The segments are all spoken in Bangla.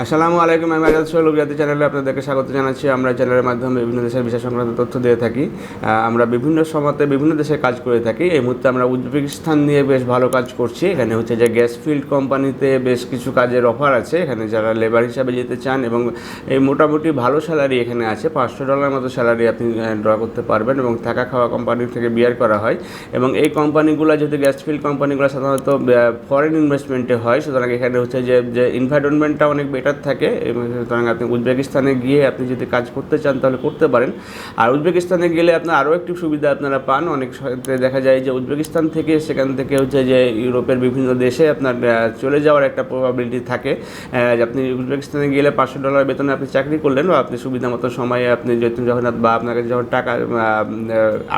আসসালামু আলাইকুম। আমি আজাদ সোহেল গুজরাতি চ্যানেলে আপনাদেরকে স্বাগত জানাচ্ছি। আমরা চ্যানেলের মাধ্যমে বিভিন্ন দেশের ভিসা সংক্রান্ত তথ্য দিয়ে থাকি। আমরা বিভিন্ন সময়তে বিভিন্ন দেশে কাজ করে থাকি। এই মুহূর্তে আমরা উজবেকিস্তান নিয়ে বেশ ভালো কাজ করছি। এখানে হচ্ছে যে গ্যাস ফিল্ড কোম্পানিতে বেশ কিছু কাজের অফার আছে। এখানে যারা লেবার হিসাবে যেতে চান এবং এই মোটামুটি ভালো স্যালারি এখানে আছে, $500 মতো স্যালারি আপনি ড্র করতে পারবেন এবং থাকা খাওয়া কোম্পানি থেকে বিয়ার করা হয়। এবং এই কোম্পানিগুলো যেহেতু গ্যাস ফিল্ড কোম্পানিগুলো সাধারণত ফরেন ইনভেস্টমেন্টে হয়, সুতরাং এখানে হচ্ছে যে এনভায়রনমেন্টটা অনেক বেটার থাকে। এবং সুতরাং আপনি উজবেকিস্তানে গিয়ে আপনি যদি কাজ করতে চান তাহলে করতে পারেন। আর উজবেকিস্তানে গেলে আপনার আরও একটি সুবিধা আপনারা পান। অনেক ক্ষেত্রে দেখা যায় যে উজবেকিস্তান থেকে সেখান থেকে হচ্ছে যে ইউরোপের বিভিন্ন দেশে আপনার চলে যাওয়ার একটা প্রবাবিলিটি থাকে। যে আপনি উজবেকিস্তানে গেলে $500 বেতনে আপনি চাকরি করলেন বা আপনি সুবিধা মতো সময়ে আপনি যখন বা আপনাকে যখন টাকা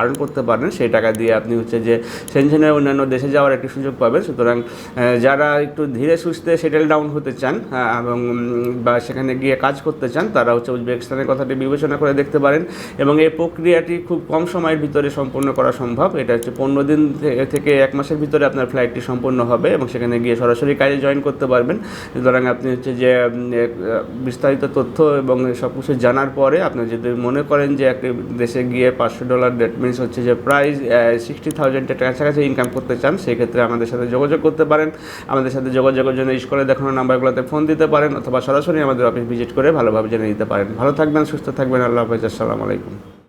আর্ন করতে পারেন সেই টাকা দিয়ে আপনি হচ্ছে যে সেনজেনের অন্যান্য দেশে যাওয়ার একটি সুযোগ পাবেন। সুতরাং যারা একটু ধীরে সুস্থে সেটেল ডাউন হতে চান এবং বা সেখানে গিয়ে কাজ করতে চান তারা হচ্ছে উজবেকিস্তানের কথাটি বিবেচনা করে দেখতে পারেন। এবং এই প্রক্রিয়াটি খুব কম সময়ের ভিতরে সম্পূর্ণ করা সম্ভব। এটা হচ্ছে 15 দিন থেকে 1 মাসের ভিতরে আপনার ফ্লাইটটি সম্পূর্ণ হবে এবং সেখানে গিয়ে সরাসরি কাজে জয়েন করতে পারবেন। সুতরাং আপনি হচ্ছে যে বিস্তারিত তথ্য এবং সব কিছু জানার পরে আপনি যদি মনে করেন যে একটি দেশে গিয়ে $500 দ্যাট মিনস হচ্ছে যে প্রায় 60,000 কাছাকাছি ইনকাম করতে চান, সেক্ষেত্রে আমাদের সাথে যোগাযোগ করতে পারেন। আমাদের সাথে যোগাযোগের জন্য স্ক্রিনে দেখানো নাম্বারগুলোতে ফোন দিতে পারেন অথবা সরাসরি আমাদের অফিস ভিজিট করে ভালোভাবে জেনে নিতে পারেন। ভালো থাকবেন, সুস্থ থাকবেন। আল্লাহ হাফেজ। আসসালামু আলাইকুম।